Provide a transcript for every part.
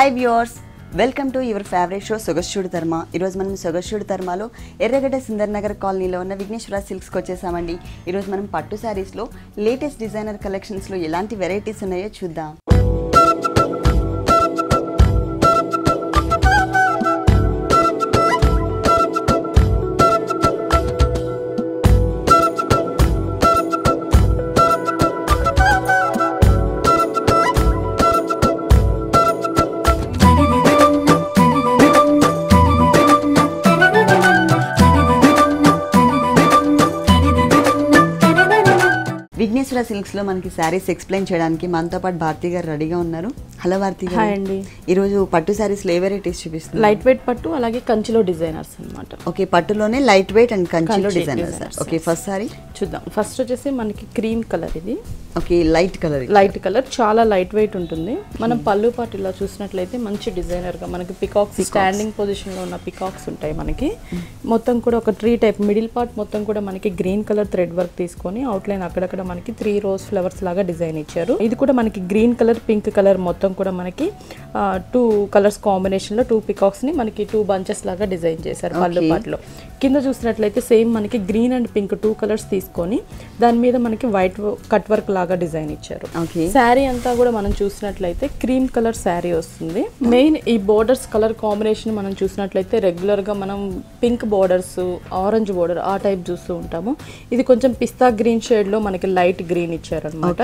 Hi viewers, welcome to your favourite show Sogaschudu Dharma. ఈరోజు మనం సొగస్చూడు ధర్మలో ఎర్రగడ్డ సుందర్ నగర్ కాలనీలో ఉన్న విఘ్నేశ్వర సిల్క్స్కి వచ్చేసామండి. ఈరోజు మనం పట్టు శారీస్లో లేటెస్ట్ డిజైనర్ కలెక్షన్స్లో ఎలాంటి వెరైటీస్ ఉన్నాయో చూద్దాం. విఘ్నేశ్వర సిల్క్స్ లో మనకి శారీస్ ఎక్స్ప్లెయిన్ చేయడానికి మనతో పాటు భారతి గారు రెడీగా ఉన్నారు. హలో భారతి గారు. హాయ్ అండి. ఈరోజు పట్టు శారీస్ లో ఏ వెరైటీస్ చూపిస్తున్నారు? లైట్ వెయిట్ పట్టు, అలాగే కంచిలో డిజైనర్స్ అన్నమాట. ఓకే, పట్టులోనే లైట్ వెయిట్ అండ్ కంచిలో డిజైనర్స్. ఓకే, ఫస్ట్ సారీ చూద్దాం. ఫస్ట్ వచ్చేసి మనకి క్రీమ్ కలర్ ఇది. ఓకే, లైట్ కలర్ చాలా లైట్ వెయిట్ ఉంటుంది. మనం పళ్ళు పాటు ఇలా చూసినట్లయితే మంచి డిజైనర్ గా మనకి పికాక్స్ స్టాండింగ్ పొజిషన్ లో ఉన్న పికాక్స్ ఉంటాయి. మనకి మొత్తం కూడా ఒక ట్రీ టైప్ మిడిల్ పార్ట్ మొత్తం కూడా మనకి గ్రీన్ కలర్ థ్రెడ్ వర్క్ తీసుకొని అవుట్ లైన్ అక్కడక్కడ మనకి 3 రోజ్ ఫ్లవర్స్ లాగా డిజైన్ ఇచ్చారు. ఇది కూడా మనకి గ్రీన్ కలర్, పింక్ కలర్ మొత్తం కూడా మనకి 2 కలర్స్ కాంబినేషన్ లో 2 పికాక్స్ ని మనకి 2 బంచెస్ లాగా డిజైన్ చేశారు పళ్ళు పాటలో. కింద చూసినట్లయితే సేమ్ మనకి గ్రీన్ అండ్ పింక్ 2 కలర్స్ తీసుకొని దాని మీద మనకి వైట్ కట్ వర్క్ లాగా డిజైన్ ఇచ్చారు. శారీ అంతా కూడా మనం చూసినట్లయితే క్రీమ్ కలర్ శారీ వస్తుంది. మెయిన్ ఈ బోర్డర్స్ కలర్ కాంబినేషన్ మనం చూసినట్లయితే రెగ్యులర్ గా మనం పింక్ బోర్డర్స్, ఆరెంజ్ బోర్డర్ ఆ టైప్ చూస్తూ ఉంటాము. ఇది కొంచెం పిస్తా గ్రీన్ షేడ్ లో మనకి లైట్ గ్రీన్ ఇచ్చారనమాట.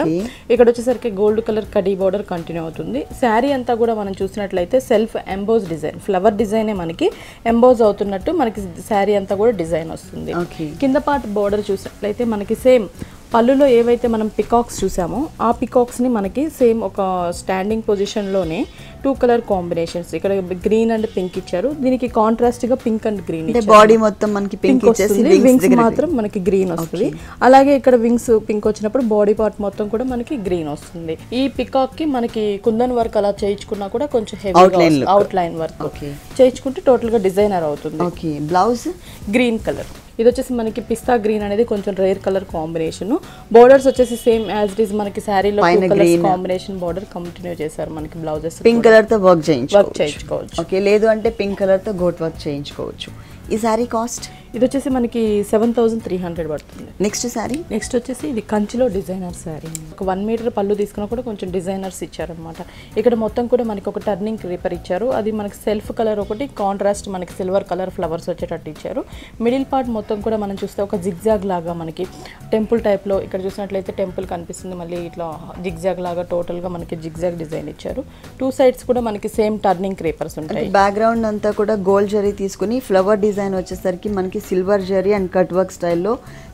ఇక్కడ వచ్చేసరికి gold colour khadi border continue అవుతుంది. శారీ అంతా కూడా మనం చూసినట్లయితే self emboss design, flower design మనకి ఎంబోజ్ అవుతున్నట్టు మనకి శారీ అంతా కూడా డిజైన్ వస్తుంది. కింద పార్ట్ బోర్డర్ చూసినట్లయితే మనకి సేమ్ పళ్ళులో ఏవైతే మనం పికాక్స్ చూసామో ఆ పికాక్స్ ని మనకి సేమ్ ఒక స్టాండింగ్ పొజిషన్ లోనే 2 కలర్ కాంబినేషన్స్, ఇక్కడ గ్రీన్ అండ్ పింక్ ఇచ్చారు. దీనికి కాంట్రాస్ట్ గా పింక్ అండ్ గ్రీన్, బాడీ మొత్తం మనకి పింక్ వస్తుంది, వింగ్స్ మాత్రం మనకి గ్రీన్ వస్తుంది. అలాగే ఇక్కడ వింగ్స్ పింక్ వచ్చినప్పుడు బాడీ పార్ట్ మొత్తం కూడా మనకి గ్రీన్ వస్తుంది. ఈ పికాక్ కి మనకి కుందన్ వర్క్ అలా చేయించుకున్నా కూడా కొంచెం హెవీ అవుట్ లైన్ వర్క్ చేయించుకుంటే టోటల్ గా డిజైనర్ అవుతుంది. Blouse green colour. ఇది వచ్చేసి మనకి పిస్తా గ్రీన్ అనేది కొంచెం రేర్ కలర్ కాంబినేషన్. బోర్డర్స్ వచ్చేసి సేమ్ యాజ్ ఇట్ ఈస్ మనకి శారీలో 2 కలర్స్ కాంబినేషన్ బోర్డర్ కంటిన్యూ చేశారు. మనకి బ్లౌజెస్ పింక్ కలర్ తో వర్క్ చేయించుకోవచ్చు. ఓకే, లేదు అంటే పింక్ కలర్ తో గోట్ వర్క్ చేయించుకోవచ్చు. ఈ సారీ కాస్ట్ ఇది వచ్చేసి మనకి 7300 పడుతుంది. నెక్స్ట్ వచ్చేసి ఇది కంచిలో డిజైనర్ శారీ. ఒక 1 మీటర్ పళ్ళు తీసుకున్నా కూడా కొంచెం డిజైనర్స్ ఇచ్చారనమాట. ఇక్కడ మొత్తం కూడా మనకి ఒక టర్నింగ్ క్రీపర్ ఇచ్చారు. అది మనకి సెల్ఫ్ కలర్ ఒకటి, కాంట్రాస్ట్ మనకి సిల్వర్ కలర్ ఫ్లవర్స్ వచ్చేటట్టు ఇచ్చారు. మిడిల్ పార్ట్ మొత్తం కూడా మనం చూస్తే ఒక జిగ్జాగ్ లాగా మనకి టెంపుల్ టైప్ లో ఇక్కడ చూసినట్లయితే టెంపుల్ కనిపిస్తుంది. మళ్ళీ ఇట్లా జిగ్జాగ్ లాగా టోటల్ గా మనకి జిగ్జాగ్ డిజైన్ ఇచ్చారు. 2 సైడ్స్ కూడా మనకి సేమ్ టర్నింగ్ క్రీపర్స్ ఉంటాయి. బ్యాక్గ్రౌండ్ అంతా కూడా గోల్డ్ జరీ తీసుకుని ఫ్లవర్ డిజైన్ వచ్చేసరికి మనకి silver zari and cut work స్టైల్లో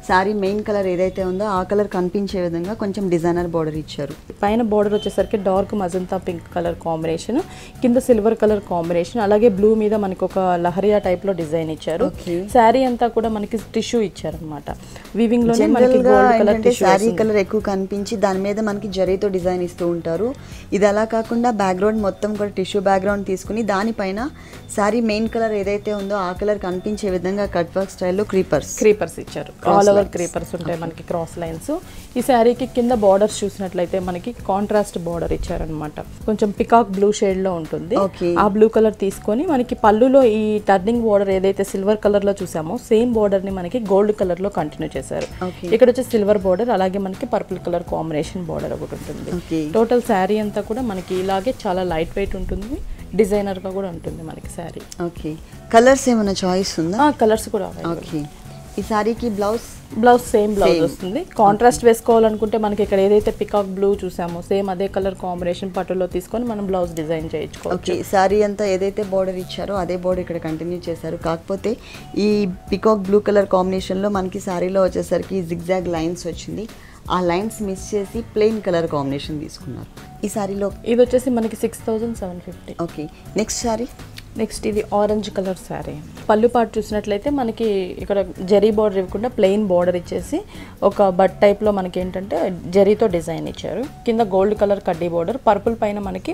సారీ మెయిన్ కలర్ ఏదైతే ఉందో ఆ కలర్ కనిపించే విధంగా కొంచెం డిజైనర్ బోర్డర్ ఇచ్చారు. పైన బోర్డర్ వచ్చేసరికి dark magenta pink colour combination, కింద సిల్వర్ కలర్ కాంబినేషన్, అలాగే బ్లూ మీద మనకి ఒక లహరియా టైప్ లో డిజైన్ ఇచ్చారు. శారీ అంతా కూడా మనకి టిష్యూ ఇచ్చారనమాట. వీవింగ్ లోనే మనకి gold colour tissue, sari colour ఎక్కువ కనిపించి దాని మీద మనకి జరీతో డిజైన్ ఇస్తూ ఉంటారు. ఇది అలా కాకుండా బ్యాక్గ్రౌండ్ మొత్తం కూడా టిష్యూ బ్యాక్గ్రౌండ్ తీసుకుని దానిపైన శారీ మెయిన్ కలర్ ఏదైతే ఉందో ఆ కలర్ కనిపించే విధంగా కట్ వర్క్ స్టైల్లో క్రీపర్స్ ఇచ్చారు. ఆల్ ఓవర్ క్రీపర్స్ ఉంటాయి మనకి, క్రాస్ లైన్స్. ఈ శారీకి కింద బార్డర్స్ చూసినట్లయితే మనకి కాంట్రాస్ట్ బార్డర్ ఇచ్చారనమాట. కొంచెం పికాక్ బ్లూ షేడ్ లో ఉంటుంది. ఆ బ్లూ కలర్ తీసుకొని మనకి పళ్ళులో ఈ టర్నింగ్ బార్డర్ ఏదైతే సిల్వర్ కలర్ లో చూసామో సేమ్ బార్డర్ ని మనకి గోల్డ్ కలర్ లో కంటిన్యూ చేశారు. ఇక్కడ వచ్చి సిల్వర్ బార్డర్, అలాగే మనకి పర్పుల్ కలర్ కాంబినేషన్ బార్డర్ ఒకటి ఉంటుంది. టోటల్ శారీ అంతా కూడా మనకి ఇలాగే చాలా లైట్ వెయిట్ ఉంటుంది, డిజైనర్ గా కూడా ఉంటుంది మనకి శారీ. ఓకే, కలర్స్ ఏమైనా చాయిస్ ఉందా? కలర్స్ కూడా. ఓకే, ఈ సారీకి బ్లౌజ్ సేమ్ బ్లౌజ్ వస్తుంది. కాంట్రాస్ట్ వేసుకోవాలనుకుంటే మనకి ఇక్కడ ఏదైతే పికాక్ బ్లూ చూసామో సేమ్ అదే కలర్ కాంబినేషన్ పట్టులో తీసుకొని మనం బ్లౌజ్ డిజైన్ చేయించుకోవచ్చు. సారీ అంతా ఏదైతే బోర్డర్ ఇచ్చారో అదే బోర్డర్ ఇక్కడ కంటిన్యూ చేశారు. కాకపోతే ఈ పికాక్ బ్లూ కలర్ కాంబినేషన్లో మనకి సారీలో వచ్చేసరికి జిగ్జాగ్ లైన్స్ వచ్చింది. ఆ లైన్స్ మిస్ చేసి ప్లెయిన్ కలర్ కాంబినేషన్ తీసుకున్నారు. ఈ సారీలో ఇది వచ్చేసి మనకి 6750. ఓకే, నెక్స్ట్ సారీ నెక్స్ట్ ఇది ఆరెంజ్ కలర్ శారీ. పళ్ళు పాటు చూసినట్లయితే మనకి ఇక్కడ జరీ బార్డర్ ఇవ్వకుండా ప్లెయిన్ బార్డర్ ఇచ్చేసి ఒక బట్ టైప్లో మనకి ఏంటంటే జరీతో డిజైన్ ఇచ్చారు. కింద గోల్డ్ కలర్ కడ్డీ బార్డర్, పర్పుల్ పైన మనకి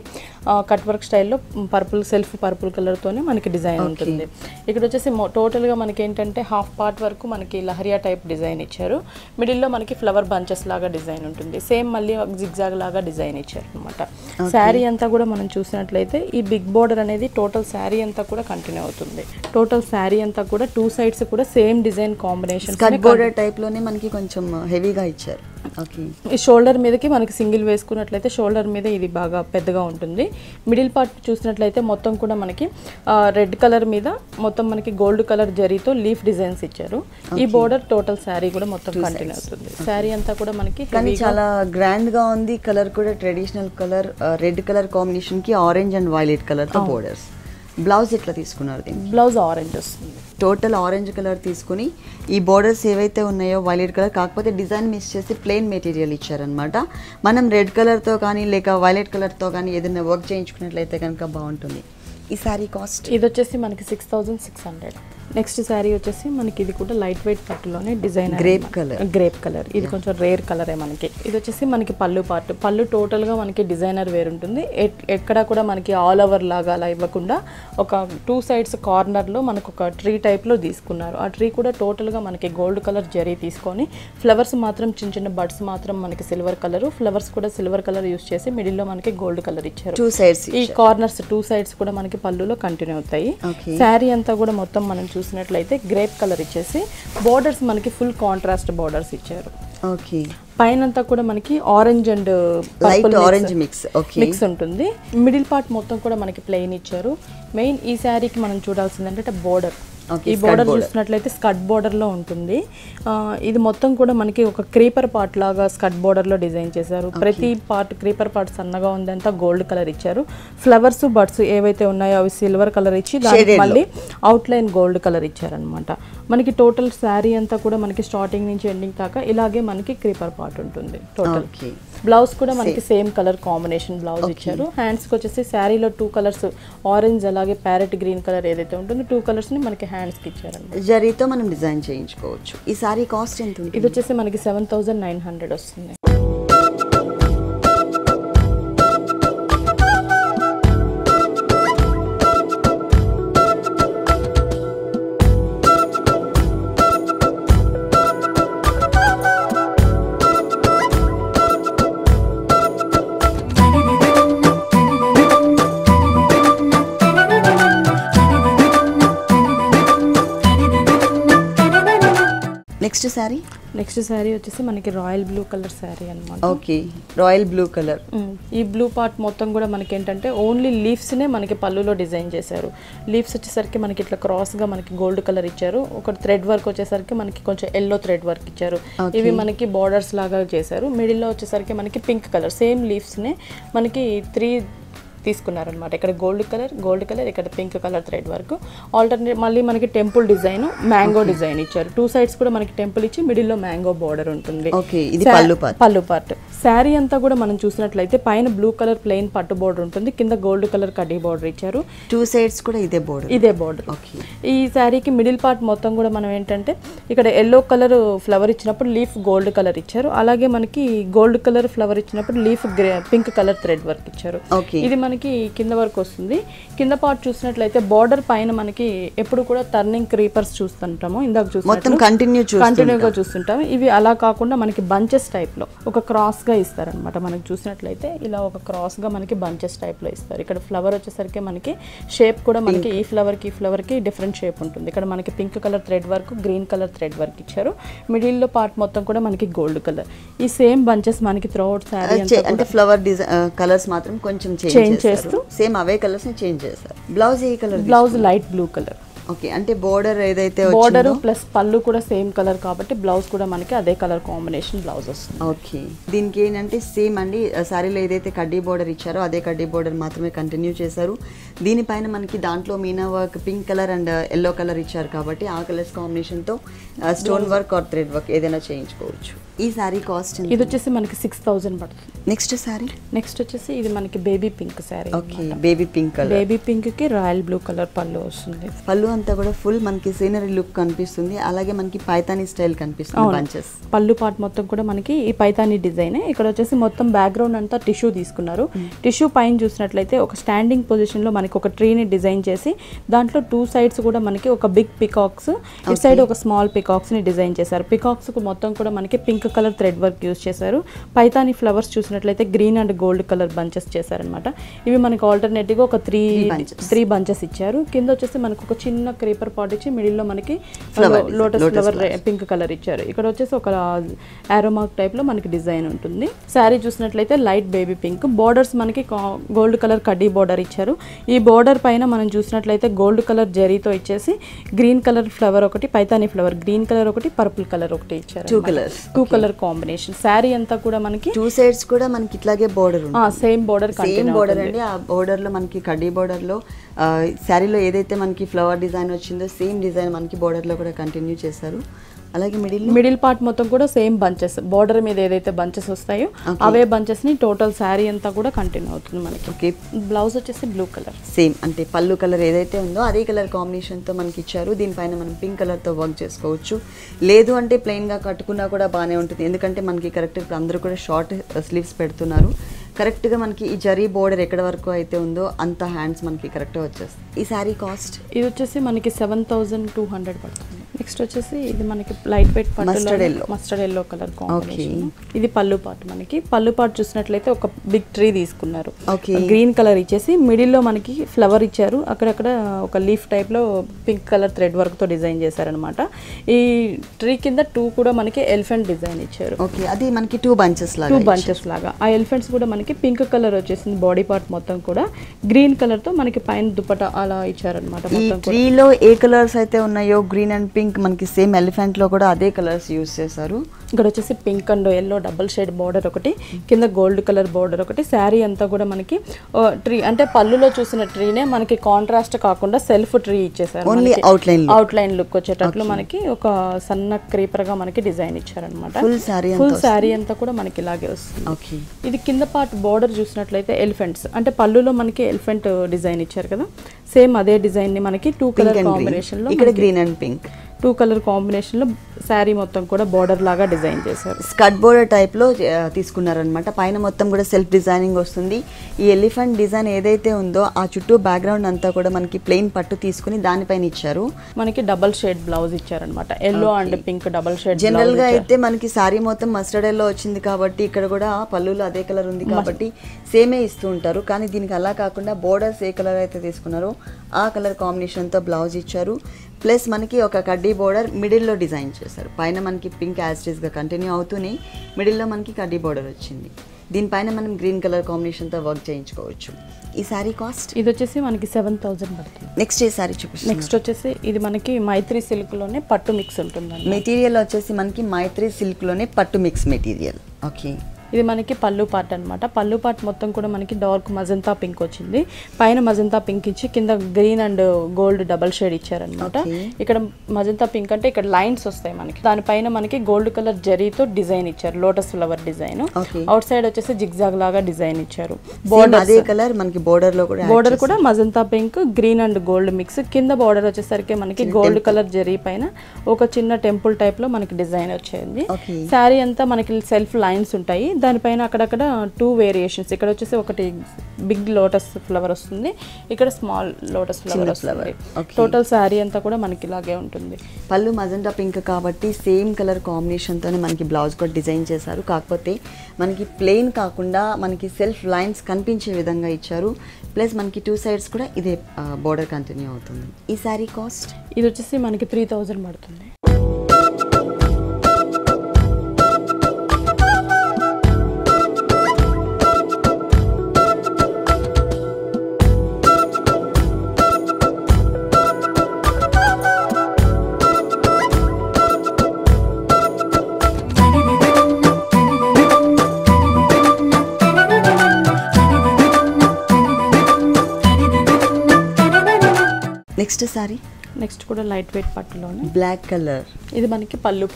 కట్ వర్క్ స్టైల్లో పర్పుల్ సెల్ఫ్ పర్పుల్ కలర్తోనే మనకి డిజైన్ ఉంటుంది. ఇక్కడ వచ్చేసి టోటల్గా మనకి ఏంటంటే హాఫ్ పార్ట్ వరకు మనకి లహరియా టైప్ డిజైన్ ఇచ్చారు. మిడిల్లో మనకి ఫ్లవర్ బంచెస్ లాగా డిజైన్ ఉంటుంది. సేమ్ మళ్ళీ జిగ్జాగ్ లాగా డిజైన్ ఇచ్చారు అనమాట. శారీ అంతా కూడా మనం చూసినట్లయితే ఈ బిగ్ బార్డర్ అనేది టోటల్ శారీ అంతా కూడా కంటిన్యూ అవుతుంది. టోటల్ శారీ అంతా కూడా 2 సైడ్స్ కూడా same design combination cut border type లోనే మనకి కొంచెం హెవీగా ఇచ్చారు. ఓకే, ఈ షోల్డర్ మీదకి మనకి సింగిల్ వేసుకున్నట్లయితే షోల్డర్ మీద ఇది బాగా పెద్దగా ఉంటుంది. మిడిల్ పార్ట్ చూసినట్లయితే మొత్తం కూడా మనకి రెడ్ కలర్ మీద మొత్తం మనకి గోల్డ్ కలర్ జరీతో లీఫ్ డిజైన్స్ ఇచ్చారు. ఈ బోర్డర్ టోటల్ శారీ కూడా మొత్తం కంటిన్యూ అవుతుంది. శారీ అంతా కూడా మనకి కానీ చాలా గ్రాండ్ గా ఉంది. కలర్ కూడా traditional colour, red colour combination కి ఆరెంజ్ అండ్ వైలెట్ కలర్ తో బోర్డర్స్. బ్లౌజ్ ఎట్లా తీసుకున్నారు? బ్లౌజ్ ఆరెంజ్ వస్తుంది. టోటల్ ఆరెంజ్ కలర్ తీసుకుని ఈ బోర్డర్స్ ఏవైతే ఉన్నాయో వైలెట్ కలర్, కాకపోతే డిజైన్ మిస్ చేసి ప్లెయిన్ మెటీరియల్ ఇచ్చారనమాట. మనం రెడ్ కలర్తో కానీ లేక వైలెట్ కలర్తో కానీ ఏదైనా వర్క్ చేయించుకున్నట్లయితే కనుక బాగుంటుంది. ఈ శారీ కాస్ట్ ఇది వచ్చేసి మనకి 6600. నెక్స్ట్ శారీ వచ్చేసి మనకి ఇది కూడా లైట్ వెయిట్ పట్టులోనే డిజైన్ గ్రేప్ కలర్. ఇది కొంచెం రేర్ కలరే మనకి. ఇది వచ్చేసి మనకి పళ్ళు పార్ట్. పళ్ళు టోటల్గా మనకి డిజైనర్ వేర్ ఉంటుంది. ఎక్కడ కూడా మనకి ఆల్ ఓవర్ లాగా అలా ఇవ్వకుండా ఒక 2 సైడ్స్ కార్నర్లో మనకు ఒక ట్రీ టైప్లో తీసుకున్నారు. ఆ ట్రీ కూడా టోటల్గా మనకి గోల్డ్ కలర్ జరీ తీసుకొని ఫ్లవర్స్ మాత్రం చిన్న చిన్న బడ్స్ మాత్రం మనకి సిల్వర్ కలర్, ఫ్లవర్స్ కూడా సిల్వర్ కలర్ యూస్ చేసి మిడిల్లో మనకి గోల్డ్ కలర్ ఇచ్చారు. 2 సైడ్స్ ఈ కార్నర్స్ 2 సైడ్స్ కూడా మనకి పళ్ళులో కంటిన్యూ అవుతాయి. శారీ అంతా కూడా మొత్తం మనం చూసినట్లయితే గ్రేప్ కలర్ ఇచ్చేసి బోర్డర్స్ మనకి ఫుల్ కాంట్రాస్ట్ బోర్డర్స్ ఇచ్చారు. ఓకే, పైన అంతా కూడా మనకి orange and light orange mix ఉంటుంది. మిడిల్ పార్ట్ మొత్తం కూడా మనకి ప్లెయిన్ ఇచ్చారు. మెయిన్ ఈ శారీకి మనం చూడాల్సింది అంటే బోర్డర్. ఈ బోర్డర్ చూసినట్లయితే స్కర్ట్ బోర్డర్ లో ఉంటుంది. ఇది మొత్తం కూడా మనకి ఒక క్రీపర్ పార్ట్ లాగా స్కర్ట్ బోర్డర్ లో డిజైన్ చేశారు. ప్రతి పార్ట్ క్రీపర్ పార్ట్ సన్నగా ఉంది, అంతా గోల్డ్ కలర్ ఇచ్చారు. ఫ్లవర్స్ బడ్స్ ఏవైతే ఉన్నాయో అవి సిల్వర్ కలర్ ఇచ్చి దానికి మళ్ళీ అవుట్ లైన్ గోల్డ్ కలర్ ఇచ్చారనమాట. మనకి టోటల్ శారీ అంతా కూడా మనకి స్టార్టింగ్ నుంచి ఎండింగ్ దాకా ఇలాగే మనకి క్రీపర్ పార్ట్ ఉంటుంది టోటల్. బ్లౌజ్ కూడా మనకి సేమ్ కలర్ కాంబినేషన్ బ్లౌజ్ ఇచ్చారు. హ్యాండ్స్ కి వచ్చేసి శారీలో 2 కలర్స్ ఆరెంజ్ అలాగే ప్యారెట్ గ్రీన్ కలర్ ఏదైతే ఉంటుందో 2 కలర్స్ ని మనకి హ్యాండ్స్ కి ఇచ్చారు. జరీతో మనం డిజైన్ చేయించుకోవచ్చు. ఈ సారీ కాస్ట్ ఎంత ఉంటుంది? ఇది వచ్చేసి మనకి 7900 వస్తుంది. నెక్స్ట్ శారీ వచ్చేసి మనకి రాయల్ బ్లూ కలర్ శారీ అన్నమాట. Okay, royal blue colour. ఈ బ్లూ పార్ట్ మొత్తం కూడా మనకి ఏంటంటే ఓన్లీ లీవ్స్ నే మనకి పళ్ళులో డిజైన్ చేశారు. లీవ్స్ వచ్చేసరికి మనకి ఇట్లా క్రాస్ గా మనకి గోల్డ్ కలర్ ఇచ్చారు. ఒక థ్రెడ్ వర్క్ వచ్చేసరికి మనకి కొంచెం ఎల్లో థ్రెడ్ వర్క్ ఇచ్చారు. ఇవి మనకి బార్డర్స్ లాగా చేశారు. మిడిల్ లో వచ్చేసరికి మనకి పింక్ కలర్ సేమ్ లీవ్స్ నే మనకి 3 తీసుకున్నారనమాట. ఇక్కడ గోల్డ్ కలర్, ఇక్కడ pink colour thread work. Alternate మళ్ళీ మనకి టెంపుల్ డిజైన్, మ్యాంగో డిజైన్ ఇచ్చారు. 2 సైడ్స్ కూడా మనకి టెంపుల్ ఇచ్చి మిడిల్ లో మ్యాంగో బార్డర్ ఉంటుంది. పళ్ళు పార్ట్. శారీ అంతా కూడా మనం చూసినట్లయితే పైన బ్లూ కలర్ ప్లెయిన్ పట్టు బోర్డర్ ఉంటుంది, కింద గోల్డ్ కలర్ కడ్డీ బోర్డర్ ఇచ్చారు. 2 సైడ్స్ కూడా ఇదే బోర్డర్. ఈ శారీకి మిడిల్ పార్ట్ మొత్తం కూడా మనం ఏంటంటే ఇక్కడ ఎల్లో కలర్ ఫ్లవర్ ఇచ్చినప్పుడు లీఫ్ గోల్డ్ కలర్ ఇచ్చారు. అలాగే మనకి గోల్డ్ కలర్ ఫ్లవర్ ఇచ్చినప్పుడు leaf pink colour thread work ఇచ్చారు. ఇది మనకి కింద వరకు వస్తుంది. కింద పార్ట్ చూసినట్లయితే బార్డర్ పైన మనకి ఎప్పుడు కూడా టర్నింగ్ క్రీపర్స్ చూస్తుంటాము, ఇందాక చూస్తాము కంటిన్యూగా చూస్తుంటాము. ఇవి అలా కాకుండా మనకి బంచెస్ టైప్ లో ఒక క్రాస్ గా ఇస్తారనమాట. మనకి చూసినట్లయితే ఇలా ఒక క్రాస్ గా మనకి బంచెస్ టైప్ లో ఇస్తారు. ఇక్కడ ఫ్లవర్ వచ్చేసరికి మనకి షేప్ కూడా మనకి ఈ ఫ్లవర్ కి డిఫరెంట్ షేప్ ఉంటుంది. ఇక్కడ మనకి pink colour thread work, green colour thread work ఇచ్చారు. మిడిల్ లో పార్ట్ మొత్తం కూడా మనకి గోల్డ్ కలర్. ఈ సేమ్ బంచెస్ మనకి త్రూ అవుట్ శారీ అంటే ఫ్లవర్ కలర్స్ మాత్రం కొంచెం చేంజ్ చేస్తూ సేమ్ అవే కలర్స్ ని చేంజ్ చేస్తారు. బ్లౌజ్ ఏ colour? Blouse light blue colour. Okay, అంటే బోర్డర్ ఏదైతే బోర్డర్ ప్లస్ పళ్ళు కూడా సేమ్ కలర్ కాబట్టి బ్లౌజ్ కూడా మనకి అదే కలర్ కాంబినేషన్ బ్లౌజ్ వస్తుంది. ఓకే, దీనికి ఏంటంటే సేమ్ అండి సారీలో ఏదైతే కడ్డీ బోర్డర్ ఇచ్చారో అదే కడ్డీ బోర్డర్ మాత్రమే కంటిన్యూ చేశారు. దీనిపైన మనకి దాంట్లో Meena work pink colour and yellow colour ఇచ్చారు కాబట్టి ఆ కలర్స్ కాంబినేషన్తో stone work or thread work ఏదైనా చేయించుకోవచ్చు. ఈ సారీ కాస్ట్ ఇది వచ్చేసి మనకి 6000 పడుతుంది. నెక్స్ట్ సారీ నెక్స్ట్ వచ్చేసి ఇది మనకి baby pink sorry. Okay, baby pink colour. Baby pink కి రాయల్ బ్లూ కలర్ పళ్ళు వస్తుంది. పళ్ళు అంతా కూడా ఫుల్ మనకి సీనరీ లుక్ కనిపిస్తుంది, అలాగే మనకి పైతానీ స్టైల్ కనిపిస్తుంది బంచెస్. పళ్ళు పార్ట్ మొత్తం కూడా మనకి ఈ పైతానీ డిజైన్. ఇక్కడ వచ్చేసి మొత్తం బ్యాక్గ్రౌండ్ అంతా టిష్యూ తీసుకున్నారు. టిష్యూ పైన చూసినట్లయితే ఒక స్టాండింగ్ పొజిషన్ లో మనకి ఒక ట్రీని డిజైన్ చేసి దాంట్లో 2 సైడ్స్ కూడా మనకి ఒక బిగ్ పికాక్స్, ఇటు సైడ్ ఒక స్మాల్ పికాక్స్ ని డిజైన్ చేశారు. పికాక్స్ కు మొత్తం కూడా మనకి pink colour thread work use చేశారు. పైతానీ ఫ్లవర్స్ చూసినట్లయితే green and gold colour bunches చేశారనమాట. ఇవి మనకి ఆల్టర్నేటివ్ గా ఒక త్రీ బంచెస్ ఇచ్చారు. కింద వచ్చేసి మనకు ఒక చిన్న క్రీపర్ పాట్ ఇచ్చి మిడిల్ లో మనకి లోటస్ ఫ్లవర్ పింక్ కలర్ ఇచ్చారు. ఇక్కడ వచ్చేసి ఒక ఆరోమార్క్ టైప్ లో మనకి డిజైన్ ఉంటుంది. శారీ చూసినట్లయితే లైట్ బేబీ పింక్, బోర్డర్స్ మనకి గోల్డ్ కలర్ కడ్డీ బోర్డర్ ఇచ్చారు. ఈ బోర్డర్ పైన మనం చూసినట్లయితే గోల్డ్ కలర్ జరీతో ఇచ్చేసి గ్రీన్ కలర్ ఫ్లవర్ ఒకటి, పైతానీ ఫ్లవర్ గ్రీన్ కలర్ ఒకటి, పర్పుల్ కలర్ ఒకటి ఇచ్చారు. 2 కలర్ కాంబినేషన్. శారీ అంతా కూడా మనకి 2 సైడ్స్ కూడా మనకి ఇట్లాగే బోర్డర్ ఉంది. సేమ్ బోర్డర్ అండి. ఆ బోర్డర్ లో మనకి కడ్డీ బోర్డర్ లో శారీలో ఏదైతే మనకి ఫ్లవర్ డిజైన్ వచ్చిందో సేమ్ డిజైన్ మనకి బోర్డర్ లో కూడా కంటిన్యూ చేశారు. అలాగే మిడిల్ పార్ట్ మొత్తం కూడా సేమ్ బంచెస్, బోర్డర్ మీద ఏదైతే బంచెస్ వస్తాయో అవే బంచెస్ ని టోటల్ శారీ అంతా కూడా కంటిన్యూ అవుతుంది మనకి. ఓకే, బ్లౌజ్ వచ్చేసి బ్లూ కలర్ సేమ్, అంటే పళ్ళు కలర్ ఏదైతే ఉందో అదే కలర్ కాంబినేషన్ తో మనకి ఇచ్చారు. దీనిపైన మనం పింక్ కలర్ తో వర్క్ చేసుకోవచ్చు, లేదు అంటే ప్లెయిన్ గా కట్టుకున్నా కూడా బాగానే ఉంటుంది. ఎందుకంటే మనకి కరెక్ట్ ఇప్పుడు అందరూ కూడా షార్ట్ స్లీవ్స్ పెడుతున్నారు. కరెక్ట్గా మనకి ఈ జరీ బోర్డర్ ఎక్కడ వరకు అయితే ఉందో అంత హ్యాండ్స్ మనకి కరెక్ట్గా వచ్చేస్తుంది. ఈ శారీ కాస్ట్ ఇది వచ్చేసి మనకి 7200 పడుతుంది. నెక్స్ట్ వచ్చేసి ఇది మనకి light weight mustard yellow colour combination. ఇది పళ్ళు పార్ట్. మనకి పళ్ళు పార్ట్ చూసినట్లయితే ఒక బిగ్ ట్రీ తీసుకున్నారు, గ్రీన్ కలర్ ఇచ్చేసి మిడిల్ లో మనకి ఫ్లవర్ ఇచ్చారు. అక్కడక్కడ ఒక లీఫ్ టైప్ లో పింక్ కలర్ థ్రెడ్ వర్క్ తో డిజైన్ చేశారనమాట. ఈ ట్రీ కింద 2 కూడా మనకి ఎలిఫెంట్ డిజైన్ ఇచ్చారు. ఓకే, అది మనకి 2 బంచెస్ లాగా. ఆ ఎలిఫెంట్స్ కూడా మనకి పింక్ కలర్ వచ్చేసింది. బాడీ పార్ట్ మొత్తం కూడా గ్రీన్ కలర్ తో మనకి పైన దుపట్టా అలా ఇచ్చారనమాట. ఈ ట్రీలో ఏ కలర్స్ అయితే ఉన్నాయో గ్రీన్ అండ్ పింక్, మనకి సేమ్ ఎలిఫెంట్ లో కూడా అదే కలర్స్ యూజ్ చేశారు. ఇక్కడ వచ్చేసి pink and yellow double shade border ఒకటి, కింద గోల్డ్ కలర్ బోర్డర్ ఒకటి. శారీ అంతా కూడా మనకి ట్రీ అంటే పళ్ళులో చూసిన ట్రీనే మనకి కాంట్రాస్ట్ కాకుండా సెల్ఫ్ ట్రీ ఇచ్చేసారు. అవుట్ లైన్ లుక్ వచ్చేటట్లు మనకి ఒక సన్న క్రీపర్ గా మనకి డిజైన్ ఇచ్చారనమాట. ఫుల్ శారీ అంతా కూడా మనకి ఇలాగే వస్తుంది. ఇది కింద పార్ట్ బోర్డర్ చూసినట్లయితే ఎలిఫెంట్స్, అంటే పళ్ళులో మనకి ఎలిఫెంట్ డిజైన్ ఇచ్చారు కదా, సేమ్ అదే డిజైన్ ని మనకి 2 కలర్ కాంబినేషన్ లో, ఇక్కడ green and pink 2 colour combination లో శారీ మొత్తం కూడా బోర్డర్ లాగా డిజైన్ చేశారు. స్కర్ట్ బోర్డర్ టైప్ లో తీసుకున్నారనమాట. పైన మొత్తం కూడా సెల్ఫ్ డిజైనింగ్ వస్తుంది. ఈ ఎలిఫెంట్ డిజైన్ ఏదైతే ఉందో ఆ చుట్టూ బ్యాక్గ్రౌండ్ అంతా కూడా మనకి ప్లెయిన్ పట్టు తీసుకుని దానిపైన ఇచ్చారు. మనకి డబల్ షేడ్ బ్లౌజ్ ఇచ్చారనమాట. Yellow and pink double shade. General గా అయితే మనకి శారీ మొత్తం మస్టర్డ్ ఎల్లో వచ్చింది కాబట్టి ఇక్కడ కూడా పళ్ళులో అదే కలర్ ఉంది కాబట్టి సేమే ఇస్తూ ఉంటారు. కానీ దీనికి అలా కాకుండా బోర్డర్స్ ఏ కలర్ అయితే తీసుకున్నారో ఆ కలర్ కాంబినేషన్ తో బ్లౌజ్ ఇచ్చారు. ప్లస్ మనకి ఒక కడ్డీ బోర్డర్ మిడిల్లో డిజైన్ చేశారు. పైన మనకి పింక్ యాస్టీస్గా కంటిన్యూ అవుతూనే మిడిల్లో మనకి కడ్డీ బోర్డర్ వచ్చింది. దీనిపైన మనం గ్రీన్ కలర్ కాంబినేషన్తో వర్క్ చేయించుకోవచ్చు. ఈ సారీ కాస్ట్ ఇది వచ్చేసి మనకి 7000 పడుతుంది. నెక్స్ట్ ఏ సారీ చూపిస్తాం. నెక్స్ట్ వచ్చేసి ఇది మనకి మైత్రి సిల్క్లోనే పట్టు మిక్స్ ఉంటుంది. మెటీరియల్ వచ్చేసి మనకి మైత్రి సిల్క్లోనే పట్టు మిక్స్ మెటీరియల్. ఓకే, ఇది మనకి పళ్ళు పార్ట్ అనమాట. పళ్ళు పార్ట్ మొత్తం కూడా మనకి డార్క్ మజంతా పింక్ వచ్చింది. పైన మజంతా పింక్ ఇచ్చి కింద green and gold double shade ఇచ్చారనమాట. ఇక్కడ మజంతా పింక్ అంటే ఇక్కడ లైన్స్ వస్తాయి మనకి. దానిపైన మనకి గోల్డ్ కలర్ జరీతో డిజైన్ ఇచ్చారు, lotus flower design. Out side వచ్చేసి జిగ్జాగ్ లాగా డిజైన్ ఇచ్చారు. బోర్డర్ అదే కలర్ మనకి బోర్డర్ కూడా magenta pink green and gold mix. కింద బోర్డర్ వచ్చేసరికి మనకి గోల్డ్ కలర్ జరీ పైన ఒక చిన్న టెంపుల్ టైప్ లో మనకి డిజైన్ వచ్చింది. శారీ అంతా మనకి సెల్ఫ్ లైన్స్ ఉంటాయి. దానిపైన అక్కడక్కడ 2 వేరియేషన్స్. ఇక్కడ వచ్చేసి ఒకటి బిగ్ లోటస్ ఫ్లవర్ వస్తుంది, ఇక్కడ స్మాల్ లోటస్ ఫ్లవర్ వస్తుంది. టోటల్ శారీ అంతా కూడా మనకి ఇలాగే ఉంటుంది. పళ్ళు మజెంటా పింక్ కాబట్టి సేమ్ కలర్ కాంబినేషన్తోనే మనకి బ్లౌజ్ కూడా డిజైన్ చేశారు. కాకపోతే మనకి ప్లెయిన్ కాకుండా మనకి సెల్ఫ్ లైన్స్ కనిపించే విధంగా ఇచ్చారు. ప్లస్ మనకి 2 సైడ్స్ కూడా ఇదే బోర్డర్ కంటిన్యూ అవుతుంది. ఈ శారీ కాస్ట్ ఇది వచ్చేసి మనకి 3000 పడుతుంది. నెక్స్ట్ సారీ నెక్స్ట్ కూడా లైట్ వెయిట్ పట్టులోనే బ్లాక్ కలర్. ఇది మనకి పళ్ళు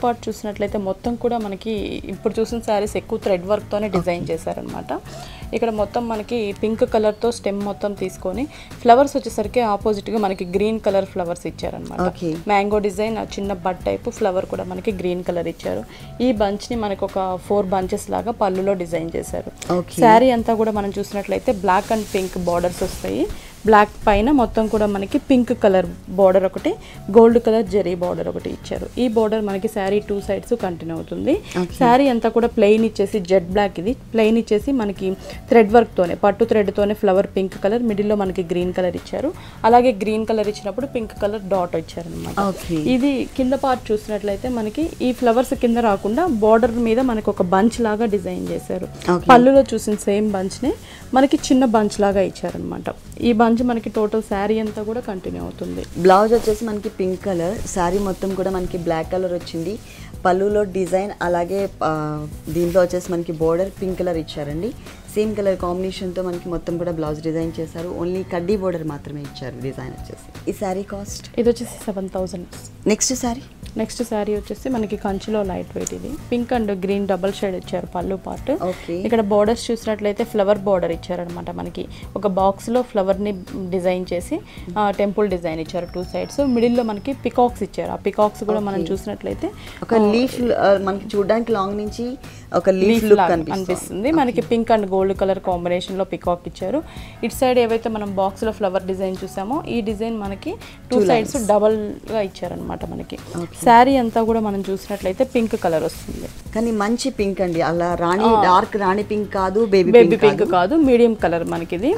పార్ట్ చూసినట్లయితే మొత్తం కూడా మనకి ఇప్పుడు చూసిన శారీస్ ఎక్కువ థ్రెడ్ వర్క్తోనే డిజైన్ చేశారనమాట. ఇక్కడ మొత్తం మనకి పింక్ కలర్తో స్టెమ్ మొత్తం తీసుకొని ఫ్లవర్స్ వచ్చేసరికి ఆపోజిట్గా మనకి గ్రీన్ కలర్ ఫ్లవర్స్ ఇచ్చారనమాట. మ్యాంగో డిజైన్ చిన్న బడ్ టైప్ ఫ్లవర్ కూడా మనకి గ్రీన్ కలర్ ఇచ్చారు. ఈ బంచ్ని మనకి ఒక 4 బంచెస్ లాగా పళ్ళులో డిజైన్ చేశారు. శారీ అంతా కూడా మనం చూసినట్లయితే బ్లాక్ అండ్ పింక్ బార్డర్స్ వస్తాయి. బ్లాక్ పైన మొత్తం కూడా మనకి పింక్ కలర్ బార్డర్ ఒకటి, గోల్డ్ కలర్ జరీ బార్డర్ ఒకటి ఇచ్చారు. ఈ బార్డర్ మనకి శారీ 2 సైడ్స్ కంటిన్యూ అవుతుంది. శారీ అంతా కూడా ప్లెయిన్ ఇచ్చేసి జెడ్ బ్లాక్, ఇది ప్లెయిన్ ఇచ్చేసి మనకి థ్రెడ్ వర్క్తోనే పట్టు థ్రెడ్తోనే ఫ్లవర్ పింక్ కలర్, మిడిల్లో మనకి గ్రీన్ కలర్ ఇచ్చారు. అలాగే గ్రీన్ కలర్ ఇచ్చినప్పుడు పింక్ కలర్ డాట్ ఇచ్చారు అనమాట. ఇది కింద పార్ట్ చూసినట్లయితే మనకి ఈ ఫ్లవర్స్ కింద రాకుండా బార్డర్ మీద మనకి ఒక బంచ్ లాగా డిజైన్ చేశారు. పళ్ళులో చూసిన సేమ్ బంచ్ని మనకి చిన్న బంచ్ లాగా ఇచ్చారనమాట. ఈ బంచ్ మనకి టోటల్ శారీ అంతా కూడా కంటిన్యూ అవుతుంది. బ్లౌజ్ వచ్చేసి మనకి పింక్ కలర్, శారీ మొత్తం కూడా మనకి బ్లాక్ కలర్ వచ్చింది. పళ్ళులో డిజైన్ అలాగే దీంట్లో వచ్చేసి మనకి బోర్డర్ పింక్ కలర్ ఇచ్చారండి. సేమ్ కలర్ కాంబినేషన్తో మనకి మొత్తం కూడా బ్లౌజ్ డిజైన్ చేశారు. ఓన్లీ కడ్డీ బోర్డర్ మాత్రమే ఇచ్చారు డిజైన్ వచ్చేసి. ఈ శారీ కాస్ట్ ఇది వచ్చేసి 7000. నెక్స్ట్ శారీ వచ్చేసి మనకి కంచిలో లైట్ వెయిట్, ఇది pink and green double shade ఇచ్చారు పళ్ళు పార్ట్. ఇక్కడ బోర్డర్స్ చూసినట్లయితే ఫ్లవర్ బోర్డర్ ఇచ్చారనమాట. మనకి ఒక బాక్స్ లో ఫ్లవర్ ని డిజైన్ చేసి టెంపుల్ డిజైన్ ఇచ్చారు 2 సైడ్స్. మిడిల్ లో మనకి పికాక్స్ ఇచ్చారు. ఆ పికాక్స్ కూడా మనం చూసినట్లయితే ఒక లీఫ్ మనకి చూడడానికి లాంగ్ నుంచి ఒక లీఫ్ లుక్ అనిపిస్తుంది. మనకి pink and gold colour combination లో పికాక్ ఇచ్చారు. ఇటు సైడ్ ఏవైతే మనం బాక్స్ లో ఫ్లవర్ డిజైన్ చూసామో ఈ డిజైన్ మనకి 2 సైడ్స్ డబల్ గా ఇచ్చారనమాట. మనకి శారీ అంతా కూడా మనం చూసినట్లయితే పింక్ కలర్ వస్తుంది. కానీ మంచి పింక్ అండి, అలా రాణి డార్క్ రాణి పింక్ కాదు, బేబీ పింక్ కాదు, మీడియం కలర్ మనకి. ఇది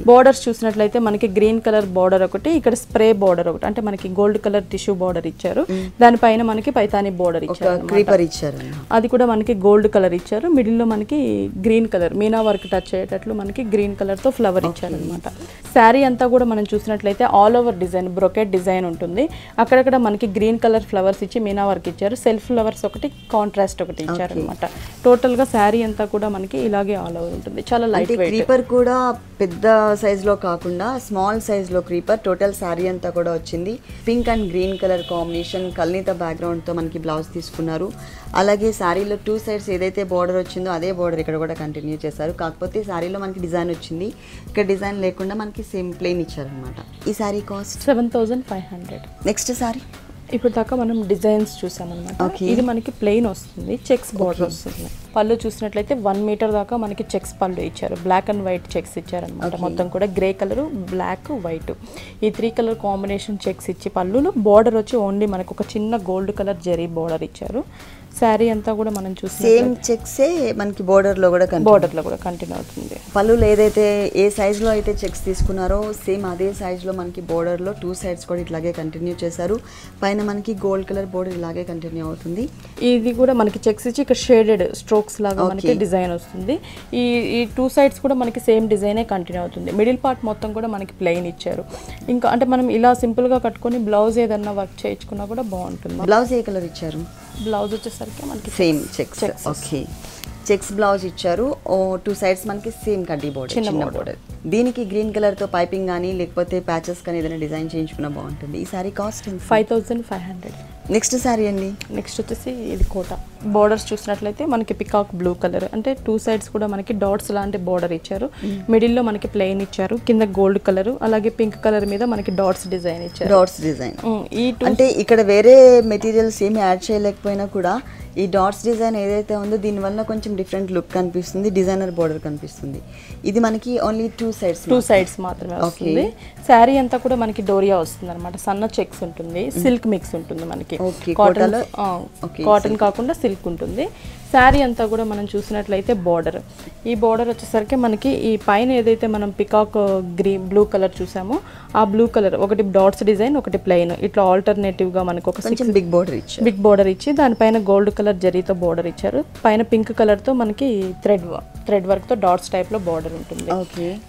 బోర్డర్స్ చూసినట్లయితే మనకి గ్రీన్ కలర్ బోర్డర్ ఒకటి, ఇక్కడ స్ప్రే బోర్డర్ ఒకటి, అంటే మనకి గోల్డ్ కలర్ టిష్యూ బోర్డర్ ఇచ్చారు. దానిపైన మనకి పైతాని బోర్డర్ ఇచ్చారు. అది కూడా మనకి గోల్డ్ కలర్ ఇచ్చారు. మిడిల్ లో మనకి గ్రీన్ కలర్ మీనా వర్క్ టచ్ అయ్యేటట్లు మనకి గ్రీన్ కలర్ తో ఫ్లవర్ ఇచ్చారు అనమాట. శారీ అంతా కూడా మనం చూసినట్లయితే all over design brocade design ఉంటుంది. అక్కడక్కడ మనకి గ్రీన్ కలర్ ఫ్లవర్స్ ఇచ్చి మీనా వర్క్ ఇచ్చారు. సెల్ఫ్ ఫ్లవర్స్ ఒకటి, కాంట్రాస్ట్ ఒకటి ఇచ్చారు అనమాట. టోటల్ గా శారీ అంతా కూడా మనకి ఇలాగే ఆల్ ఓవర్ ఉంటుంది. చాలా లైట్ వెయిట్. క్రీపర్ కూడా పెద్ద సైజ్ లో కాకుండా స్మాల్ సైజ్ లో క్రీపర్. టోటల్ శారీ అంతా కూడా వచ్చింది. Pink and green colour combination, కల్నీత బ్యాక్గ్రౌండ్ తో మనకి బ్లౌజ్ తీసుకున్నారు. అలాగే శారీలో 2 సైడ్స్ ఏదైతే బార్డర్ వచ్చిందో అదే బార్డర్ ఇక్కడ కూడా కంటిన్యూ చేశారు. కాకపోతే శారీలో మనకి డిజైన్ వచ్చింది, ఇక్కడ డిజైన్ లేకుండా మనకి సేమ్ ప్లెయిన్ ఇచ్చారనమాట. ఈ శారీ కాస్ట్ 7500. నెక్స్ట్ శారీ ఇప్పుడు దాకా మనం డిజైన్స్ చూసామన్నమాట. ఇది మనకి ప్లెయిన్ వస్తుంది, చెక్స్ బార్డర్ వస్తుంది. పళ్ళు చూసినట్లయితే 1 మీటర్ దాకా మనకి చెక్స్ పళ్ళు ఇచ్చారు. బ్లాక్ అండ్ వైట్ చెక్స్ ఇచ్చారనమాట. మొత్తం కూడా గ్రే కలర్, బ్లాక్, వైట్ ఈ 3 కలర్ కాంబినేషన్ చెక్స్ ఇచ్చి పళ్ళులో బార్డర్ వచ్చి ఓన్లీ మనకు ఒక చిన్న గోల్డ్ కలర్ జరీ బార్డర్ ఇచ్చారు. శారీ అంతా కూడా మనం చూస్తే సేమ్ చెక్సే మనకి బోర్డర్ లో కూడా కంటిన్యూ అవుతుంది. పళ్ళులో ఏదైతే ఏ సైజ్ లో అయితే చెక్స్ తీసుకున్నారో సేమ్ అదే సైజ్ లో మనకి బోర్డర్ లో 2 సైడ్స్ కూడా ఇట్లాగే కంటిన్యూ చేశారు. పైన మనకి గోల్డ్ కలర్ బోర్డర్ ఇలాగే కంటిన్యూ అవుతుంది. ఇది కూడా మనకి చెక్స్ ఇచ్చి ఇక్కడ షేడెడ్ స్ట్రోక్స్ లాగా మనకి డిజైన్ వస్తుంది. ఈ 2 సైడ్స్ కూడా మనకి సేమ్ డిజైనే కంటిన్యూ అవుతుంది. మిడిల్ పార్ట్ మొత్తం కూడా మనకి ప్లెయిన్ ఇచ్చారు. ఇంకా అంటే మనం ఇలా సింపుల్ గా కట్టుకొని బ్లౌజ్ ఏదన్నా వర్క్ చేయించుకున్నా కూడా బాగుంటుంది. బ్లౌజ్ ఏ కలర్ ఇచ్చారు? బ్లౌజ్ వచ్చేసరికి మనకి same checks. Okay, checks blouse ఇచ్చారు. 2 సైడ్స్ మనకి సేమ్ కడ్డీ బోర్డర్, చిన్న బోర్డర్. దీనికి గ్రీన్ కలర్ తో పైపింగ్ కానీ లేకపోతే ప్యాచెస్ కానీ ఏదైనా డిజైన్ చేయించుకున్నా బాగుంటుంది. ఈ సారీ కాస్ట్ 5500. నెక్స్ట్ సారీ అండి. నెక్స్ట్ వచ్చేసి ఇది కోట. బోర్డర్స్ చూసినట్లయితే మనకి పికాక్ బ్లూ కలర్, అంటే 2 సైడ్స్ కూడా మనకి డాట్స్ లాంటి బోర్డర్ ఇచ్చారు. మిడిల్ లో మనకి ప్లెయిన్ ఇచ్చారు, కింద గోల్డ్ కలర్ అలాగే పింక్ కలర్ మీద మనకి డాట్స్ డిజైన్ ఇచ్చారు. డాట్స్ డిజైన్ అంటే ఇక్కడ వేరే మెటీరియల్స్ ఏమి యాడ్ చేయలేకపోయినా కూడా ఈ డాట్స్ డిజైన్ ఏదైతే ఉందో దీనివల్ల కొంచెం డిఫరెంట్ లుక్ కనిపిస్తుంది, డిజైనర్ బోర్డర్ కనిపిస్తుంది. ఇది మనకి ఓన్లీ 2 సైడ్స్ మాత్రమే వస్తుంది. శారీ అంతా కూడా మనకి డోరియా వస్తుంది అనమాట. సన్న చెక్స్ ఉంటుంది, సిల్క్ మిక్స్ ఉంటుంది మనకి. కాటన్ కాకుండా సిల్క్ ఉంటుంది. శారీ అంతా కూడా మనం చూసినట్లయితే బార్డర్, ఈ బార్డర్ వచ్చేసరికి మనకి ఈ పైన ఏదైతే మనం పికాక్ గ్రీన్ బ్లూ కలర్ చూసామో ఆ బ్లూ కలర్ ఒకటి డాట్స్ డిజైన్, ఒకటి ప్లెయిన్, ఇట్లా ఆల్టర్నేటివ్ గా మనకు ఒక బిగ్ బోర్డర్ ఇచ్చి దానిపైన గోల్డ్ కలర్ జరీతో బోర్డర్ ఇచ్చారు. పైన పింక్ కలర్ తో మనకి థ్రెడ్ వర్క్ తో డాట్స్ టైప్ లో బార్డర్ ఉంటుంది.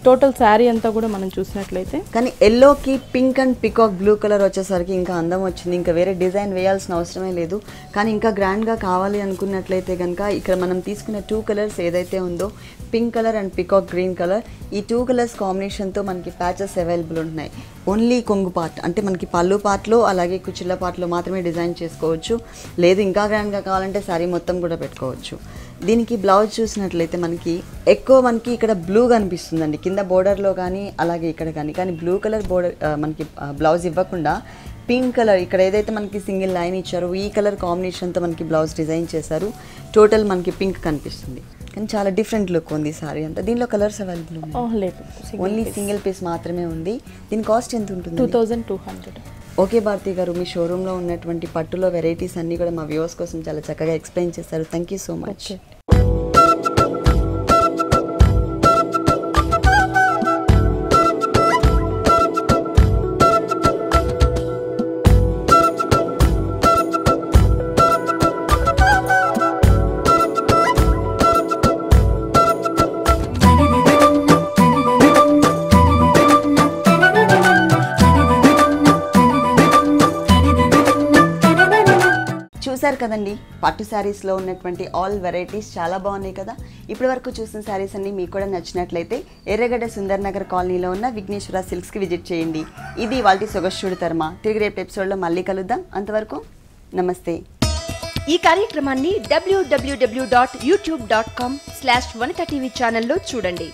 టోటల్ శారీ అంతా కూడా మనం చూసినట్లయితే కానీ ఎల్లోకి pink and peacock blue colour వచ్చేసరికి ఇంకా అందం వచ్చింది. ఇంకా వేరే డిజైన్ వేయాల్సిన అవసరమే లేదు. కానీ ఇంకా గ్రాండ్ గా కావాలి అనుకున్నట్లయితే కనుక ఇక్కడ మనం తీసుకున్న 2 కలర్స్ ఏదైతే ఉందో pink colour and peacock green colour, ఈ 2 కలర్స్ కాంబినేషన్ తో మనకి ప్యాచెస్ అవైలబుల్ ఉంటున్నాయి. ఓన్లీ కొంగు పార్ట్ అంటే మనకి పళ్ళు పార్ట్లో అలాగే కుచ్చిళ్ళ పార్ట్లో మాత్రమే డిజైన్ చేసుకోవచ్చు. లేదు ఇంకా గ్రాండ్గా కావాలంటే శారీ మొత్తం కూడా పెట్టుకోవచ్చు. దీనికి బ్లౌజ్ చూసినట్లయితే మనకి ఇక్కడ బ్లూ కనిపిస్తుందండి కింద బోర్డర్లో కానీ అలాగే ఇక్కడ కానీ బ్లూ కలర్ బోర్డర్ మనకి బ్లౌజ్ ఇవ్వకుండా పింక్ కలర్ ఇక్కడ ఏదైతే మనకి సింగిల్ లైన్ ఇచ్చారో ఈ కలర్ కాంబినేషన్తో మనకి బ్లౌజ్ డిజైన్ చేశారు. టోటల్ మనకి పింక్ కనిపిస్తుంది కానీ చాలా డిఫరెంట్ లుక్ ఉంది సారీ అంతా. దీనిలో కలర్స్ అవైలబుల్ ఉన్నాయి? ఓన్లీ సింగిల్ పీస్ మాత్రమే ఉంది. దీని కాస్ట్ ఎంత ఉంటుంది? 2200. ఓకే భారతి గారు, మీ షోరూంలో ఉన్నటువంటి పట్టులో వెరైటీస్ అన్నీ కూడా మా వ్యూవర్స్ కోసం చాలా చక్కగా ఎక్స్ప్లెయిన్ చేశారు. Thank you so much. చూసారు కదండి, పట్టు శారీస్లో ఉన్నటువంటి ఆల్ వెరైటీస్ చాలా బాగున్నాయి కదా. ఇప్పటి వరకు చూసిన శారీస్ అన్ని మీకు కూడా నచ్చినట్లయితే ఎర్రగడ్డ సుందర్ నగర్ కాలనీలో ఉన్న విఘ్నేశ్వర సిల్క్స్కి విజిట్ చేయండి. ఇది వాళ్ళ సొగస్యుడి తర్మ. తిరిగి రేపు ఎపిసోడ్లో మళ్ళీ కలుద్దాం. అంతవరకు నమస్తే. ఈ కార్యక్రమాన్ని www.youtube.com/vanitaTV ఛానల్లో చూడండి.